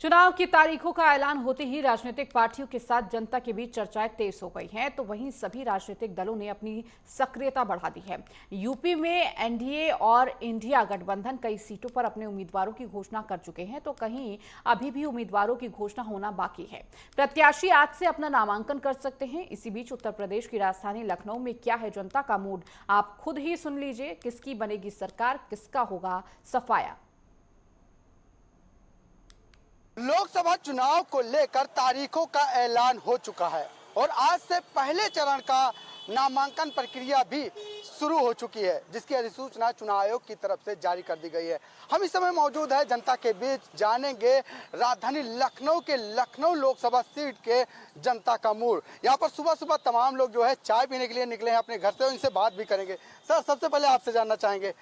चुनाव की तारीखों का ऐलान होते ही राजनीतिक पार्टियों के साथ जनता के बीच चर्चाएं तेज हो गई हैं, तो वहीं सभी राजनीतिक दलों ने अपनी सक्रियता बढ़ा दी है। यूपी में एनडीए और इंडिया गठबंधन कई सीटों पर अपने उम्मीदवारों की घोषणा कर चुके हैं, तो कहीं अभी भी उम्मीदवारों की घोषणा होना बाकी है। प्रत्याशी आज से अपना नामांकन कर सकते हैं। इसी बीच उत्तर प्रदेश की राजधानी लखनऊ में क्या है जनता का मूड, आप खुद ही सुन लीजिए। किसकी बनेगी सरकार, किसका होगा सफाया। लोकसभा चुनाव को लेकर तारीखों का ऐलान हो चुका है और आज से पहले चरण का नामांकन प्रक्रिया भी शुरू हो चुकी है, जिसकी अधिसूचना चुनाव आयोग की तरफ से जारी कर दी गई है। हम इस समय मौजूद है जनता के बीच, जानेंगे राजधानी लखनऊ के लखनऊ लोकसभा सीट के जनता का मूड। यहाँ पर सुबह सुबह तमाम लोग जो है चाय पीने के लिए निकले हैं अपने घर से, इनसे बात भी करेंगे। सर, सबसे पहले आपसे जानना चाहेंगे,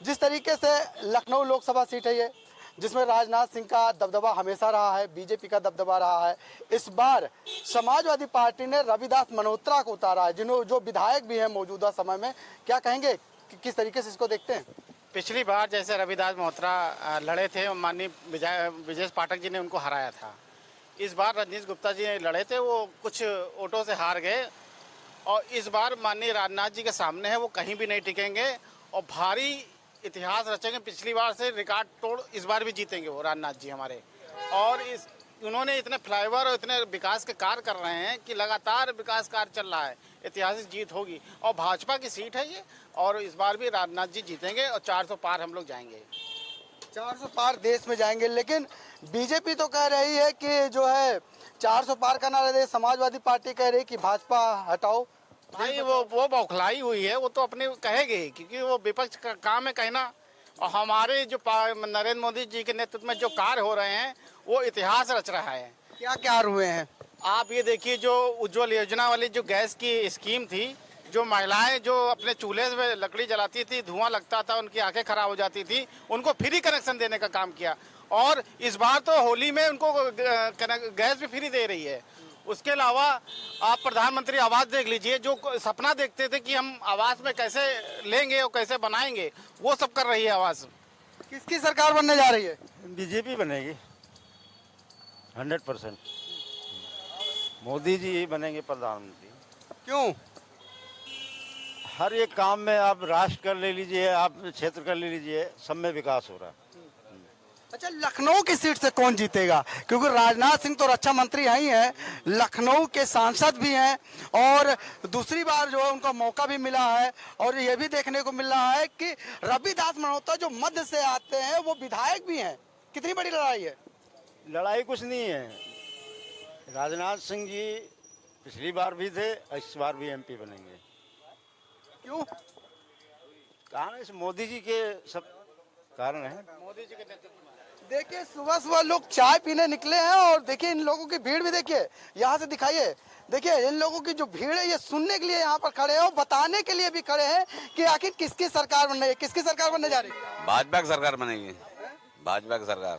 जिस तरीके से लखनऊ लोकसभा सीट है ये, जिसमें राजनाथ सिंह का दबदबा हमेशा रहा है, बीजेपी का दबदबा रहा है, इस बार समाजवादी पार्टी ने रविदास मल्होत्रा को उतारा है, जो विधायक भी हैं मौजूदा समय में। क्या कहेंगे कि किस तरीके से इसको देखते हैं? पिछली बार जैसे रविदास मल्होत्रा लड़े थे, माननीय ब्रजेश पाठक जी ने उनको हराया था। इस बार रजनीश गुप्ता जी लड़े थे, वो कुछ वोटों से हार गए और इस बार माननीय राजनाथ जी के सामने है, वो कहीं भी नहीं टिकेंगे और भारी इतिहास रचेंगे। पिछली बार से रिकॉर्ड तोड़ इस बार भी जीतेंगे वो राजनाथ जी हमारे। और उन्होंने इतने फ्लाईओवर और इतने विकास के कार्य कर रहे हैं कि लगातार विकास कार्य चल रहा है, ऐतिहासिक जीत होगी और भाजपा की सीट है ये। और इस बार भी राजनाथ जी जीतेंगे और 400 पार हम लोग जाएंगे। 400 पार देश में जाएंगे, लेकिन बीजेपी तो कह रही है कि जो है 400 पार का नारा दे, समाजवादी पार्टी कह रही है कि भाजपा हटाओ। भाई वो बौखलाई हुई है, वो तो अपने कहेगी, क्योंकि वो विपक्ष का काम है कहना। और हमारे जो नरेंद्र मोदी जी के नेतृत्व में जो कार्य हो रहे हैं वो इतिहास रच रहा है। क्या क्या हुए हैं? आप ये देखिए, जो उज्ज्वल योजना वाली जो गैस की स्कीम थी, जो महिलाएं जो अपने चूल्हे में लकड़ी जलाती थी, धुआं लगता था, उनकी आंखें खराब हो जाती थी, उनको फ्री कनेक्शन देने का काम किया। और इस बार तो होली में उनको गैस भी फ्री दे रही है। उसके अलावा आप प्रधानमंत्री आवास देख लीजिए, जो सपना देखते थे कि हम आवास में कैसे लेंगे और कैसे बनाएंगे, वो सब कर रही है आवास। किसकी सरकार बनने जा रही है? बीजेपी बनेगी 100%। मोदी जी ही बनेंगे प्रधानमंत्री। क्यों? हर एक काम में आप राष्ट्र कर ले लीजिए, आप क्षेत्र कर ले लीजिए, सब में विकास हो रहा है। अच्छा, लखनऊ की सीट से कौन जीतेगा? क्योंकि राजनाथ सिंह तो रक्षा मंत्री ही हैं, लखनऊ के सांसद भी हैं और दूसरी बार जो है उनका मौका भी मिला है। और ये भी देखने को मिल रहा है कि रविदास मल्होत्रा जो मध्य से आते हैं वो विधायक भी हैं। कितनी बड़ी लड़ाई है? लड़ाई कुछ नहीं है। राजनाथ सिंह जी पिछली बार भी थे, इस बार भी एमपी बनेंगे। क्यों? कारण इस मोदी जी के सब कारण है। मोदी जी के नेतृत्व। देखिए, सुबह सुबह लोग चाय पीने निकले हैं और देखिए इन लोगों की भीड़ भी देखिए, यहाँ से दिखाइए। देखिए इन लोगों की जो भीड़ है ये सुनने के लिए यहाँ पर खड़े हैं और बताने के लिए भी खड़े हैं कि आखिर किसकी सरकार बनने है, किसकी सरकार बनने जा रही है। भाजपा की सरकार बनेगी। भाजपा की सरकार।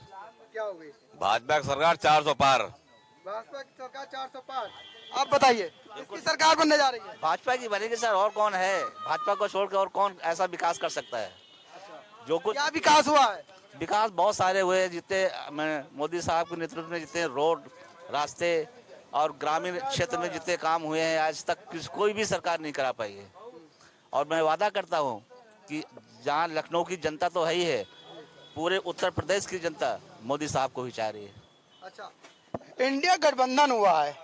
क्या हो गई? भाजपा की सरकार 400 पार। भाजपा की सरकार 400 पार। आप बताइए किसकी सरकार बनने जा रही है? भाजपा की बनेगी सर, और कौन है? भाजपा को छोड़कर और कौन ऐसा विकास कर सकता है? जो कुछ क्या विकास हुआ है? विकास बहुत सारे हुए हैं, जितने मोदी साहब के नेतृत्व में जितने रोड, रास्ते और ग्रामीण क्षेत्र में जितने काम हुए हैं आज तक कोई भी सरकार नहीं करा पाई है। और मैं वादा करता हूं कि जहां लखनऊ की जनता तो है ही है, पूरे उत्तर प्रदेश की जनता मोदी साहब को ही चाह रही है। अच्छा, इंडिया गठबंधन हुआ है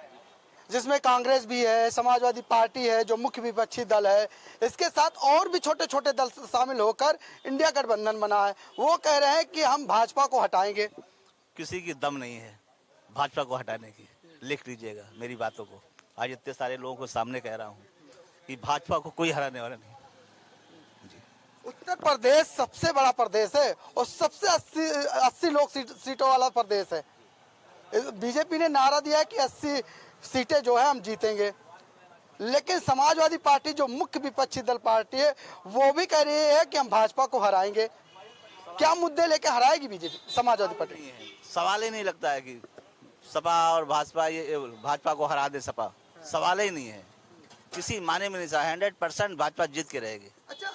जिसमें कांग्रेस भी है, समाजवादी पार्टी है जो मुख्य विपक्षी दल है, इसके साथ और भी छोटे छोटे दल शामिल होकर इंडिया गठबंधन बना है। वो कह रहे हैं कि हम भाजपा को हटाएंगे। किसी की दम नहीं है भाजपा को हटाने की। लिख लीजिएगा मेरी बातों को, आज इतने सारे लोगों को सामने कह रहा हूँ कि भाजपा को कोई हराने वाला नहीं। उत्तर प्रदेश सबसे बड़ा प्रदेश है और सबसे 80 लोक सीटों वाला प्रदेश है। बीजेपी ने नारा दिया है कि 80 सीटें जो है हम जीतेंगे, लेकिन समाजवादी पार्टी जो मुख्य विपक्षी दल पार्टी है वो भी कह रही है कि हम भाजपा को हराएंगे। क्या मुद्दे लेके हराएगी बीजेपी समाजवादी पार्टी? सवाल ही नहीं लगता है कि सपा और भाजपा ये भाजपा को हरा दे। सपा सवाल ही नहीं है, किसी माने में नहीं। 100% भाजपा जीत के रहेगी। अच्छा,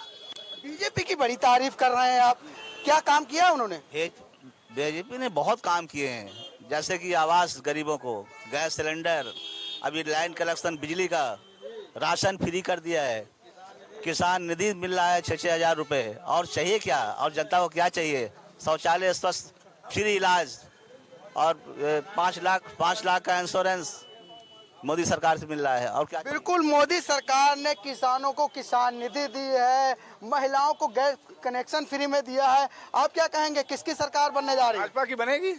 बीजेपी की बड़ी तारीफ कर रहे हैं आप, क्या काम किया उन्होंने? बीजेपी ने बहुत काम किए हैं, जैसे कि आवास गरीबों को, गैस सिलेंडर, अभी लाइन कनेक्शन, बिजली का, राशन फ्री कर दिया है, किसान निधि मिल रहा है 6-6 हज़ार रुपये। और चाहिए क्या? और जनता को क्या चाहिए? शौचालय, स्वस्थ, फ्री इलाज और 5 लाख का इंश्योरेंस मोदी सरकार से मिल रहा है। और क्या? बिल्कुल, मोदी सरकार ने किसानों को किसान निधि दी है, महिलाओं को गैस कनेक्शन फ्री में दिया है। आप क्या कहेंगे, किसकी सरकार बनने जा रही है? भाजपा की बनेगी,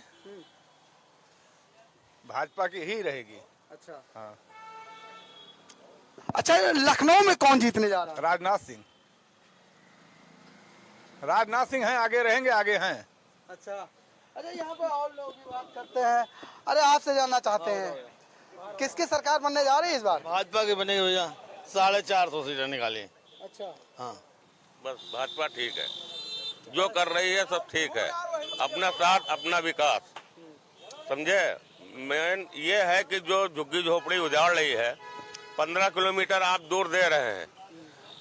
भाजपा की ही रहेगी। अच्छा हाँ। अच्छा, लखनऊ में कौन जीतने जा रहा है? राजनाथ सिंह, राजनाथ सिंह हैं, आगे रहेंगे, आगे हैं। अच्छा, अरे यहाँ पे और लोग भी बात करते हैं। अरे आपसे जानना चाहते हैं, किसकी सरकार बनने जा रही है इस बार? भाजपा की बनेगी भैया, 450 सीटें निकाली। अच्छा, हाँ, बस भाजपा ठीक है, जो कर रही है सब ठीक है, अपना साथ अपना विकास, समझे। मेन ये है कि जो झुग्गी झोपड़ी उजाड़ रही है, 15 किलोमीटर आप दूर दे रहे हैं,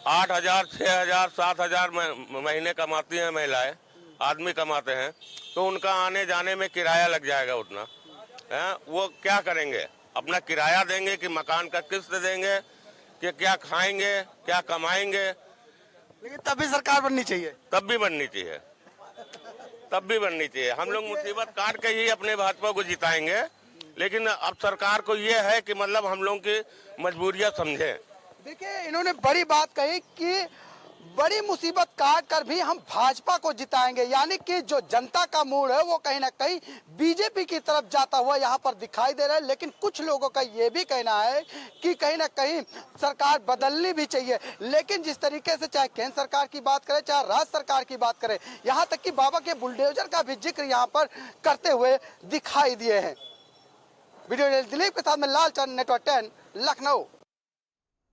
8,000, 6,000, 7,000 महीने कमाती हैं महिलाएं, आदमी कमाते हैं, तो उनका आने जाने में किराया लग जाएगा उतना है। वो क्या करेंगे? अपना किराया देंगे कि मकान का किस्त देंगे कि क्या खाएंगे, क्या कमाएंगे? लेकिन तब भी सरकार बननी चाहिए। तब भी बननी चाहिए, तब भी बननी चाहिए। हम लोग मुसीबत काट के ही अपने भाजपा को जिताएंगे, लेकिन अब सरकार को ये है कि मतलब हम लोगों की मजबूरियां समझे। देखिए, इन्होंने बड़ी बात कही कि बड़ी मुसीबत काट कर भी हम भाजपा को जिताएंगे, यानी कि जो जनता का मूड है वो कहीं ना कहीं बीजेपी की तरफ जाता हुआ यहाँ पर दिखाई दे रहा है। लेकिन कुछ लोगों का ये भी कहना है कि कहीं ना कहीं सरकार बदलनी भी चाहिए। लेकिन जिस तरीके से चाहे केंद्र सरकार की बात करें, चाहे राज्य सरकार की बात करें, यहाँ तक कि बाबा के बुलडोजर का भी जिक्र यहाँ पर करते हुए दिखाई दिए हैं। वीडियो दिलीप के साथ में लालचंद, नेटवर्क 10, लखनऊ।